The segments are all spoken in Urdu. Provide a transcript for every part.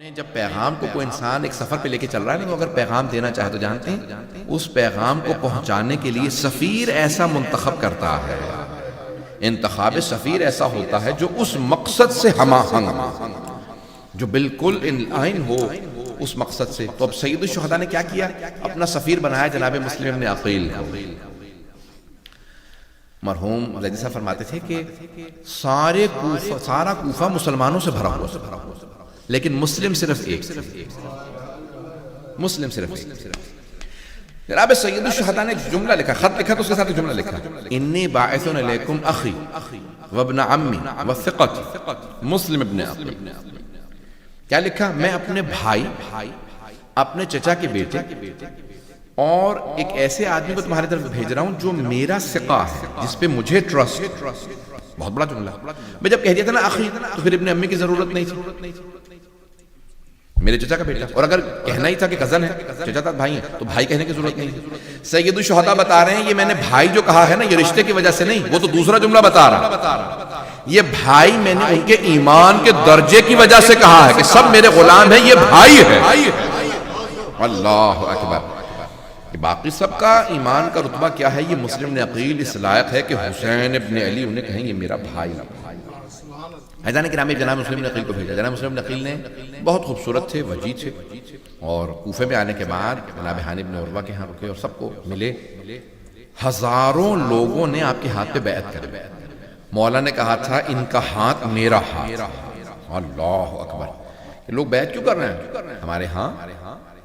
جب پیغام کو کوئی انسان ایک سفر پہ لے کے چل رہا ہے نا، تو اگر پیغام دینا چاہے تو جانتے ہیں اس پیغام کو پہنچانے کے لیے سفیر ایسا منتخب کرتا ہے، انتخاب سفیر ایسا ہوتا ہے جو اس مقصد سے ہم آہنگ، جو بالکل ان لائن ہو اس مقصد سے۔ تو اب سید الشہداء نے کیا کیا؟ اپنا سفیر بنایا جناب مسلم ابن عقیل کو۔ مرحوم زیدی صاحب فرماتے تھے کہ سارا کوفہ مسلمانوں سے بھرا ہوا، لیکن مسلم صرف ایک، مسلم صرف ایک۔ جناب سید الشہداء نے جملہ لکھا، خط لکھا تو اس کے ساتھ جملہ لکھا، انی باعث علیکم اخی وابن عمی وثقتی مسلم ابن عقیل۔ کیا لکھا؟ میں اپنے بھائی، اپنے چچا کے بیٹے اور ایک ایسے آدمی کو تمہارے طرف بھیج رہا ہوں جو میرا ثقہ ہے، جس پہ مجھے ٹرسٹ۔ بہت بڑا جملہ۔ میں جب کہہ دیا تھا نا اخی، تو پھر ابن امی کی ضرورت نہیں تھی، میرے چچا کا بیٹا۔ اور اگر کہنا ہی تھا کہ کزن ہے، چچا تھا بھائی ہیں، تو بھائی کہنے کی ضرورت نہیں تھی۔ سید الشہداء بتا رہے ہیں یہ میں نے بھائی جو کہا ہے نا، یہ رشتے کی وجہ سے نہیں، وہ تو دوسرا جملہ بتا رہا، یہ بھائی میں نے ان کے ایمان کے درجے کی وجہ سے کہا ہے کہ سب میرے غلام ہیں، یہ بھائی ہے۔ اللہ اکبر۔ باقی سب کا ایمان کا رتبہ کیا ہے؟ یہ مسلم ابن عقیل اس لائق ہے کہ حسین ابن علی انہیں کہیں یہ میرا بھائی۔ حضرت کرام جناب مسلم ابن عقیل کو بھیجا۔ جناب مسلم ابن عقیل نے بہت خوبصورت تھے، وجیہ تھے، اور کوفے میں آنے کے بعد جناب ہانی ابن عروہ کے ہاں رکے اور سب کو ملے۔ ہزاروں لوگوں نے آپ کے ہاتھ پہ بیعت کری۔ مولا نے کہا تھا ان کا ہاتھ میرا ہاتھ۔ اللہ اکبر۔ لوگ بیعت کیوں کر رہے ہیں؟ ہمارے ہاں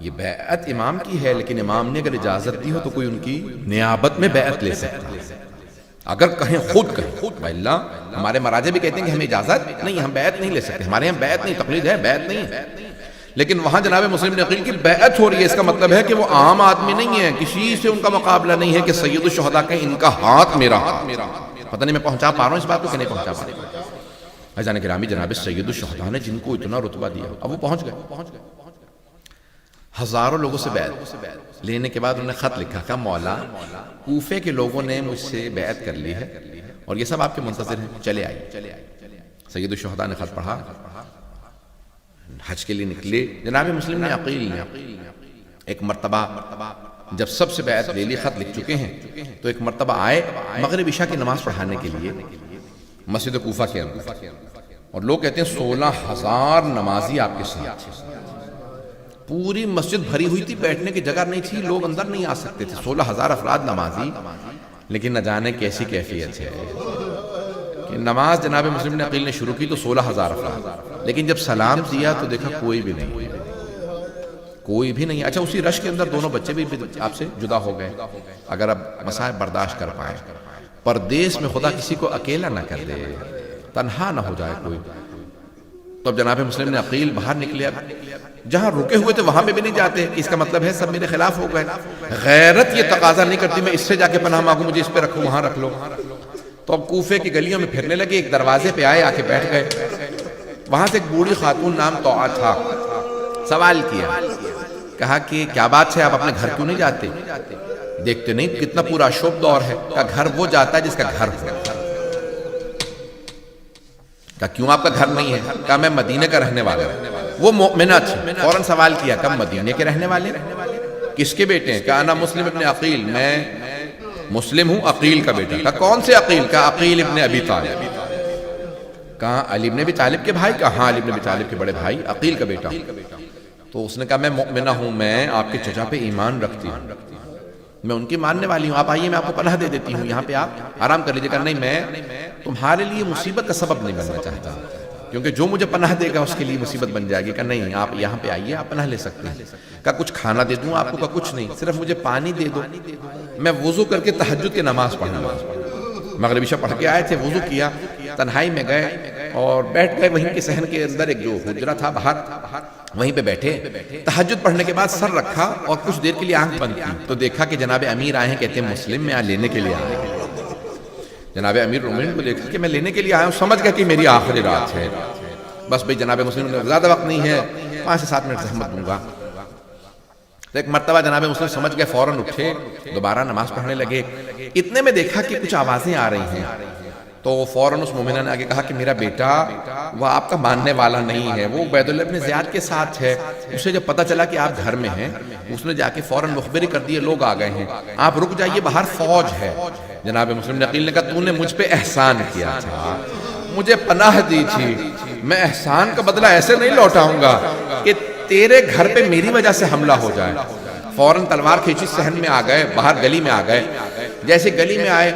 یہ بیعت امام کی ہے، لیکن امام نے اگر اجازت دی ہو تو کوئی ان کی نیابت میں بیعت لے سکتا ہے، اگر کہیں خود کہیں۔ اللہ ہمارے مراجع بھی کہتے ہیں کہ ہمیں اجازت نہیں، ہم بیعت نہیں لے سکتے، ہمارے یہاں بیعت نہیں، تقلید ہے، بیعت نہیں ہے۔ لیکن وہاں جناب مسلم ابن عقیل کی بیعت ہو رہی ہے، اس کا مطلب ہے کہ وہ عام آدمی نہیں ہے، کسی سے ان کا مقابلہ نہیں ہے کہ سید الشہداء کہیں ان کا ہاتھ میرا ہاتھ۔ پتہ نہیں میں پہنچا پا رہا ہوں اس بات کو کہ نہیں پہنچا پا رہا ہوں۔ عزیزان گرامی، جناب سید الشہداء نے جن کو اتنا رتبہ دیا، اب وہ پہنچ گئے۔ ہزاروں لوگوں سے بیعت لینے کے بعد انہوں نے خط لکھا کہ مولا کوفے کے لوگوں نے مجھ سے بیعت کر لی ہے اور یہ سب آپ کے منتظر ہیں، چلے آئیے۔ سید الشہداء نے خط پڑھا، حج کے لیے نکلے۔ جناب مسلم ابن عقیل نے ایک مرتبہ جب سب سے بیعت لے لی، خط لکھ چکے ہیں، تو ایک مرتبہ آئے مغرب عشاء کی نماز پڑھانے کے لیے مسجد کوفہ کے اندر، اور لوگ کہتے ہیں 16,000 نمازی آپ کے ساتھ، پوری مسجد بھری ہوئی تھی، بیٹھنے کی جگہ نہیں تھی، لوگ اندر نہیں آ سکتے تھے۔ 16,000 افراد نمازی، لیکن نہ جانے کیسی کیفیت ہے کہ نماز جناب مسلم ابن عقیل نے شروع کی تو 16,000 افراد، لیکن جب سلام دیا تو دیکھا کوئی بھی نہیں، کوئی بھی نہیں۔ اچھا، اسی رش کے اندر دونوں بچے بھی آپ سے جدا ہو گئے۔ اگر اب مسائب برداشت کر پائیں، پردیس میں خدا کسی کو اکیلا نہ کر دے، تنہا نہ ہو جائے کوئی۔ تو اب جناب مسلم ابن عقیل باہر نکلے، اب جہاں رکے ہوئے تھے وہاں میں بھی نہیں جاتے، اس کا مطلب ہے سب میرے خلاف ہو گئے۔ غیرت یہ تقاضا نہیں کرتی میں اس سے جا کے پناہ مانگوں، مجھے اس پہ رکھو، وہاں رکھ لو۔ تو اب کوفے کی گلیوں میں پھرنے لگے، ایک دروازے پہ آئے، آ کے بیٹھ گئے۔ وہاں سے ایک بوڑھی خاتون نام طوعہ تھا، سوال کیا، کہا کہ کیا بات ہے، آپ اپنے گھر کیوں نہیں جاتے؟ دیکھتے نہیں کتنا پورا شب دور ہے، کہا گھر وہ جاتا ہے جس کا گھر ہو۔ کہا کیوں آپ کا گھر نہیں ہے؟ کہا میں مدینے کا رہنے والا ہوں۔ وہ مومنہ تھی، فوراً سوال کیا، کب مدینے کے رہنے والے؟ کس کے بیٹے ہیں؟ کہا انا مسلم ابن عقیل، میں مسلم ہوں، عقیل کا بیٹا۔ کہا کون سے عقیل؟ کہا عقیل ابن ابی طالب۔ کہا علی ابن ابی طالب کے بھائی؟ کہا ہاں، علی ابن ابی طالب کے بڑے بھائی، عقیل کا بیٹا۔ تو اس نے کہا میں مؤمنہ ہوں، میں آپ کے چچا پہ ایمان رکھتی ہوں، میں ان کی ماننے والی ہوں، آپ آئیے میں آپ کو پناہ دے دیتی ہوں، یہاں پہ آپ آرام کر لیجیے۔ کہا نہیں، میں تمہارے لیے مصیبت کا سبب نہیں بننا چاہتا، کیونکہ جو مجھے پناہ دے گا اس کے لیے مصیبت بن جائے گی۔ کہ نہیں، آپ یہاں پہ آئیے، آپ پناہ لے سکتے ہیں۔ کہا کچھ کھانا دے دوں آپ کو؟ کہا کچھ نہیں، صرف مجھے پانی دے دو، میں وضو کر کے تہجد کی نماز پڑھوں گا۔ مغرب عشاء پڑھ کے آئے تھے، وضو کیا، تنہائی میں گئے اور بیٹھ گئے وہیں کے صحن کے اندر، ایک جو حجرہ تھا باہر، وہیں پہ بیٹھے۔ تہجد پڑھنے کے بعد سر رکھا اور کچھ دیر کے لیے آنکھ بند کی، تو دیکھا کہ جناب امیر آئے ہیں، کہتے ہیں مسلم میں لینے کے لیے آئے ہیں۔ جناب امیر رومین کو دیکھا کہ میں لینے کے لیے آیا ہوں، سمجھ گیا کہ میری آخری رات ہے، بس بھئی جناب مسلم نے زیادہ وقت نہیں ہے، 5 سے 7 منٹ زحمت دوں گا۔ تو ایک مرتبہ جناب مسلم سمجھ گئے، فوراً اٹھے، دوبارہ نماز پڑھنے لگے۔ اتنے میں دیکھا کہ کچھ آوازیں آ رہی ہیں، تو فوراً اس مومنہ نے آگے کہا کہ میرا بیٹا وہ آپ کا ماننے والا نہیں ہے، وہ عبید اللہ ابن زیاد کے ساتھ ہے۔ اسے جب پتہ چلا کہ آپ گھر میں ہیں، اس نے جا کے فوراً مخبری کر دی، لوگ آ گئے ہیں، آپ رک جائیے، باہر فوج ہے۔ جناب مسلم عقیل نے کہا تو نے مجھ پہ احسان کیا تھا، مجھے پناہ دی تھی، میں احسان کا بدلہ ایسے نہیں لوٹاؤں گا کہ تیرے گھر پہ میری وجہ سے حملہ ہو جائے۔ فوراً تلوار کھینچی، صحن میں آ گئے، باہر گلی میں آ گئے۔ جیسے گلی میں آئے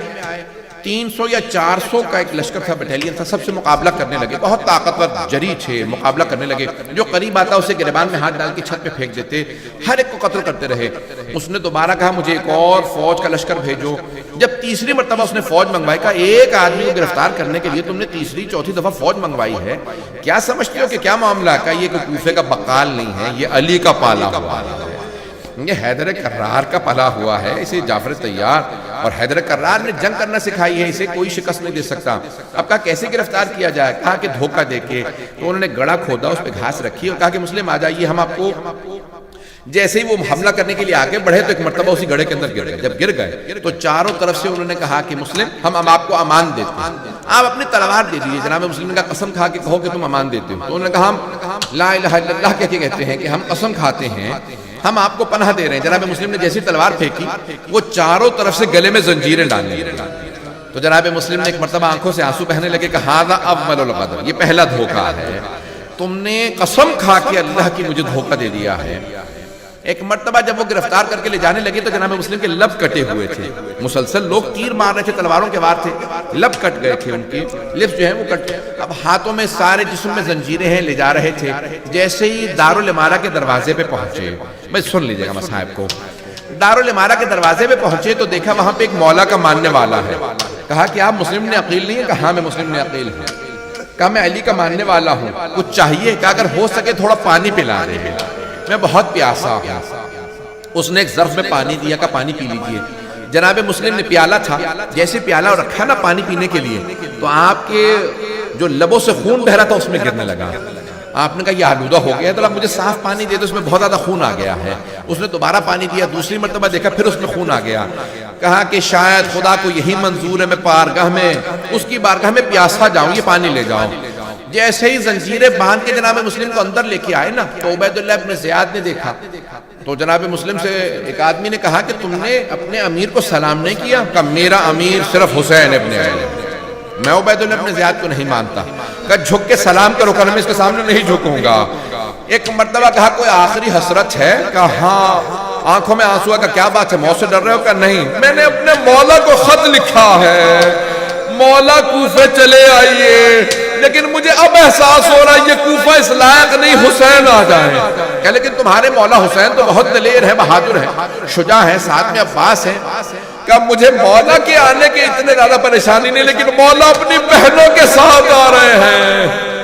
300 یا 400 کا ایک لشکر تھا، بٹیلین تھا، سب سے مقابلہ کرنے لگے، بہت طاقتور جری تھے، مقابلہ کرنے لگے، جو قریب آتا اسے گریبان میں ہاتھ ڈال کے چھت پہ پھینک دیتے، ہر ایک کو قتل کرتے رہے۔ اس نے دوبارہ کہا مجھے ایک اور فوج کا لشکر بھیجو۔ جب تیسری مرتبہ اس نے فوج منگوائی، کہا ایک آدمی کو گرفتار کرنے کے لیے تم نے تیسری چوتھی دفعہ فوج منگوائی ہے، کیا سمجھتے ہو کہ کیا معاملہ؟ کہا یہ کوئی کوفے کا بقال نہیں ہے، یہ علی کا پالا ہوا ہے، یہ حیدر کرار کا پلا ہوا ہے، اسے جعفر طیار اور حیدر کرار نے جنگ کرنا سکھائی ہے، اسے کوئی شکست نہیں دے سکتا۔ اب کہا کیسے گرفتار کیا جائے؟ کہا کہ دھوکہ دے کے۔ تو انہوں نے گڑھا کھودا، اس پہ گھاس رکھی اور کہا کہ مسلم آ جائیے، ہم آپ کو، جیسے ہی وہ حملہ کرنے کے لیے آگے بڑھے تو ایک مرتبہ اسی گڑھے کے اندر گر گئے۔ جب گر گئے تو چاروں طرف سے انہوں نے کہا کہ مسلم ہم آپ کو امان دیتے ہیں، آپ اپنی تلوار دے دیجیے۔ جناب مسلم نے کہا قسم کھا کے کہو کہ تم امان دیتے ہو۔ تو انہوں نے کہا ہم لا الہ الا اللہ کہہ کے کہتے ہیں کہ ہم قسم کھاتے ہیں ہم آپ کو پناہ دے رہے ہیں۔ جناب مسلم نے جیسی تلوار پھینکی، وہ چاروں طرف سے گلے میں زنجیریں ڈالنے لگے۔ تو جناب مسلم نے ایک مرتبہ آنکھوں سے آنسو بہنے لگے کہ ھذا اول الغدر، یہ پہلا دھوکہ ہے، تم نے قسم کھا کے اللہ کی مجھے دھوکہ دے دیا ہے۔ ایک مرتبہ جب وہ گرفتار کر کے لے جانے لگے تو جناب مسلم کے لب کٹے ہوئے تھے، مسلسل لوگ تیر مار رہے تھے، تلواروں کے وار تھے، لب کٹ گئے تھے، ان کی لپس جو ہیں وہ کٹ۔ اب ہاتھوں میں سارے جسم میں زنجیریں ہیں، لے جا رہے تھے۔ جیسے ہی دارالامارہ کے دروازے پہ پہنچے، بھائی سن لیجیے گا مصاحب کو، دارالامارہ کے دروازے پہ پہنچے تو دیکھا وہاں پہ ایک مولا کا ماننے والا ہے۔ کہا کہ آپ مسلم نے عقیل نہیں ہے؟ کہا ہاں میں مسلم نے عقیل ہوں۔ کہا میں علی کا ماننے والا ہوں، کچھ چاہیے؟ کہ اگر ہو سکے تھوڑا پانی پلا دے، میں بہت پیاسا ہوں۔ اس نے ایک ظرف میں پانی دیا، کہ پانی پی لیجئے۔ جناب مسلم نے پیالہ تھا، جیسے پیالہ رکھا نا پانی پینے کے لیے، تو آپ کے جو لبوں سے خون بہ رہا تھا اس میں گرنے لگا۔ آپ نے کہا یہ آلودہ ہو گیا ہے، تو آپ مجھے صاف پانی دے دو، اس میں بہت زیادہ خون آ گیا ہے۔ اس نے دوبارہ پانی دیا، دوسری مرتبہ دیکھا پھر اس میں خون آ گیا۔ کہا کہ شاید خدا کو یہی منظور ہے میں بارگاہ میں، اس کی بارگاہ میں پیاسا جاؤں، یہ پانی لے جاؤ۔ جیسے ہی زنجیریں باندھ کے جناب مسلم کو اندر لے کے آئے نا، تو عبید اللہ ابن زیاد نے دیکھا تو جناب مسلم سے ایک آدمی نے کہا کہ تم نے اپنے امیر کو سلام نہیں کیا؟ کہ میرا امیر صرف حسین ابن علی، میں عبید اللہ ابن زیاد کو نہیں مانتا۔ کہ جھک کے سلام کرو، کہ میں اس کے سامنے نہیں جھکوں گا۔ ایک مرتبہ کہا کوئی آخری حسرت ہے؟ کہ ہاں، آنکھوں میں آنسو ہے۔ کہ کیا بات ہے، موت سے ڈر رہے ہو؟ کہ نہیں، میں نے اپنے مولا کو خط لکھا ہے، مولا کوفے چلے آئیے، لیکن مجھے اب احساس ہو رہا ہے یہ کوفہ اس لائق نہیں حسین آ جائے۔ کہ لیکن تمہارے مولا حسین تو بہت دلیر ہے، بہادر ہے، شجاع ہے، ساتھ میں عباس ہے۔ کہ مجھے مولا کے آنے کے اتنے زیادہ پریشانی نہیں، لیکن مولا اپنی بہنوں کے ساتھ آ رہے ہیں،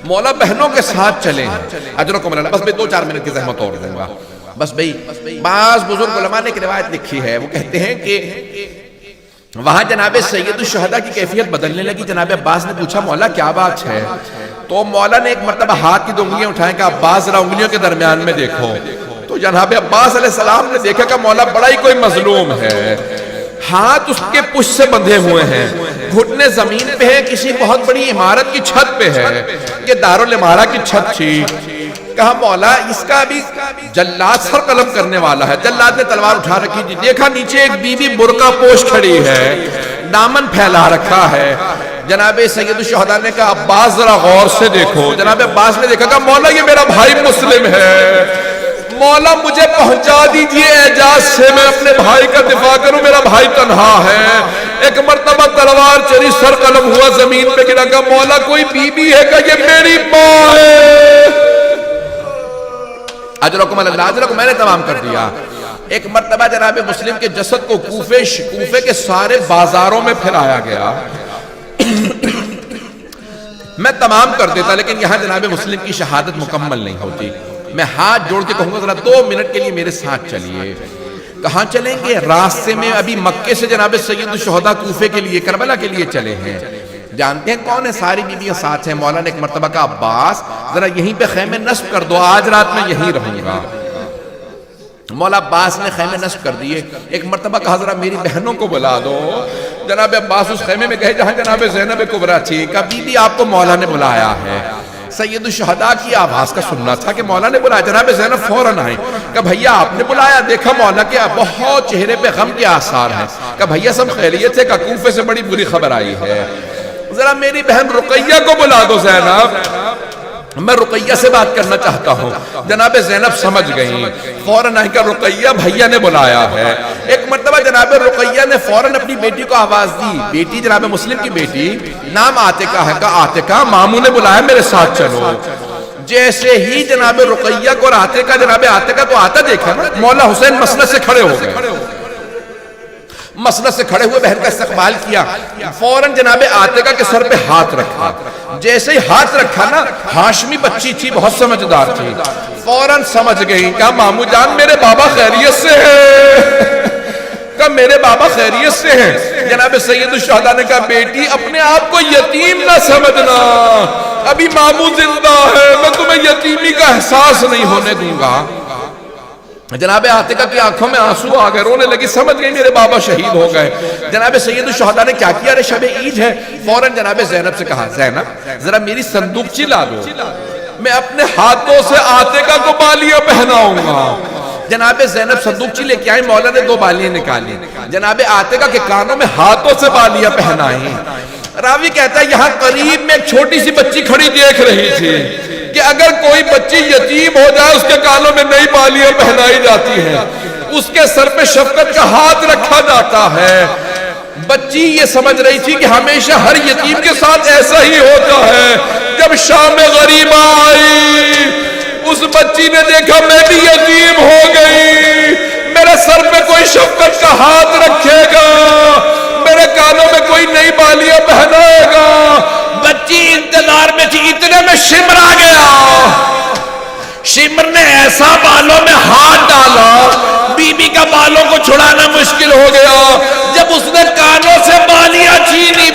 مولا بہنوں کے ساتھ چلے ہیں۔ اجرکم اللہ۔ بس بھئی 2-4 منٹ کی زحمت اور دوں گا۔ بس بھئی بعض بزرگ علماء نے ایک روایت لکھی ہے، وہ کہتے ہیں کہ وہاں جناب سید الشہداء کی کیفیت بدلنے لگی۔ جناب عباس نے پوچھا مولا کیا بات ہے؟ تو مولا نے ایک مرتبہ ہاتھ کی 2 انگلیاں اٹھائیں کہ عباس ذرا انگلیوں کے درمیان میں دیکھو۔ تو جناب عباس علیہ السلام نے دیکھا کہ مولا بڑا ہی کوئی مظلوم ہے، ہاتھ اس کے پشت سے بندھے ہوئے ہیں، گھٹنے زمین پہ ہیں، کسی بہت بڑی عمارت کی چھت پہ ہے، یہ دارالامارہ کی چھت تھی۔ کہا مولا اس کا بھی جلاد سر قلم کرنے والا ہے۔ جلاد نے تلوار اٹھا رکھی تھی، دیکھا نیچے ایک بی بی برقع پوش کھڑی ہے، دامن پھیلا رکھا ہے۔ جناب سید الشہداء نے کہا عباس ذرا غور سے دیکھو۔ جناب عباس نے دیکھا کہ مولا یہ میرا بھائی مسلم ہے، مولا مجھے پہنچا دیجئے اعجاز سے، میں اپنے بھائی کا دفاع کروں، میرا بھائی تنہا ہے۔ ایک مرتبہ تلوار چلی، سر قلم ہوا، زمین پہ گرا۔ کہ مولا کوئی بی بی ہے؟ کہ یہ میری ماں ہے۔ اجرکم اللہ، اجرکم، میں نے تمام کر دیا۔ ایک مرتبہ جناب مسلم کے جسد کو کوفے کے سارے بازاروں میں پھیلایا گیا۔ میں تمام کر دیتا، لیکن یہاں جناب مسلم کی شہادت مکمل نہیں ہوتی۔ میں ہاتھ جوڑ کے کہوں گا ذرا 2 منٹ کے لیے میرے ساتھ چلیے۔ کہاں چلیں گے؟ راستے میں ابھی مکے سے جناب سید الشہداء کوفے کے لیے، کربلا کے لیے چلے ہیں۔ جانتے ہیں کون ہے؟ ساری بیویاں ساتھ ہیں۔ مولا نے ایک مرتبہ کہا عباس ذرا یہیں پہ خیمے نصب کر دو، آج رات میں یہیں رہوں گا۔ مولا عباس نے خیمے نصب کر دیے۔ ایک مرتبہ کہا ذرا میری بہنوں کو بلا دو، جناب عباس اس خیمے میں گئے جہاں جناب زینب کبریٰ تھی، کہا بی بی آپ کو مولا نے بلایا ہے۔ سید الشہداء کی آواز کا سننا تھا کہ مولا نے بلایا۔ جناب زینب فوراً آئیں، کہا بھیا آپ نے بلایا؟ دیکھا مولا کے بہت چہرے پہ غم کے آثار ہیں۔ کہا بھیا سب خیریت ہے؟ کہا کوفے سے بڑی بری خبر آئی ہے، ذرا میری بہن رقیہ کو بلا دو زینب، میں رقیہ سے بات کرنا چاہتا ہوں۔ جناب زینب سمجھ گئیں، فوراً آئیں کہ رقیہ بھیا نے بلایا ہے۔ ایک مرتبہ جناب رقیہ نے فوراً اپنی بیٹی کو آواز دی، بیٹی جناب مسلم کی بیٹی، نام عاتقہ ہے، کہا عاتقہ ماموں نے بلایا میرے ساتھ چلو۔ جیسے ہی جناب رقیہ کو اور عاتقہ جناب عاتقہ تو آتا دیکھا نا، مولا حسین مسند سے کھڑے ہو گئے، مسند سے کھڑے ہوئے بہن کا استقبال کیا، فوراً جناب عاتقہ کے سر پہ ہاتھ رکھا۔ جیسے ہی ہاتھ رکھا نا، ہاشمی بچی تھی، بہت سمجھدار تھی، فوراً سمجھ گئی، کہا مامو جان میرے بابا خیریت سے ہیں، کہا میرے بابا خیریت سے ہیں۔ جناب سید الشہداء نے کہا بیٹی اپنے آپ کو یتیم نہ سمجھنا، ابھی مامو زندہ ہے، میں تمہیں یتیمی کا احساس نہیں ہونے دوں گا۔ جناب عاتقہ کی آنکھوں میں آنسو آ گئے، رونے لگی، سمجھ گئی میرے بابا شہید ہو گئے۔ جناب سید الشہداء نے کیا کیا؟ ارے شب عید ہے، فوراً جناب زینب سے کہا زینب ذرا میری صندوق لا دو، میں اپنے ہاتھوں سے عاتقہ کو بالیاں پہناؤں گا۔ جناب زینب صندوق لے کے آئیں، مولا نے 2 بالیاں نکالی، جناب عاتقہ کے کانوں میں ہاتھوں سے بالیاں پہنائیں۔ راوی کہتا ہے یہاں قریب میں ایک چھوٹی سی بچی کھڑی دیکھ رہی تھی کہ اگر کوئی بچی یتیم ہو جائے اس کے کانوں میں نئی بالیاں پہنائی جاتی ہیں، اس کے سر پہ شفقت کا ہاتھ رکھا جاتا ہے۔ بچی یہ سمجھ رہی تھی کہ ہمیشہ ہر یتیم کے ساتھ ایسا ہی ہوتا ہے۔ جب شام غریبہ آئی، اس بچی نے دیکھا میں بھی یتیم ہو گئی، میرے سر پہ کوئی شفقت کا ہاتھ رکھے گا، میرے کانوں میں کوئی نئی بالیاں پہنائے گا۔ بچی انتظار میں تھی، اتنے میں شمر آ گیا، شمر نے ایسا بالوں میں ہاتھ ڈالا، بی بی کا بالوں کو چھڑانا مشکل ہو گیا۔ جب اس نے کانوں سے بالیاں چھینی،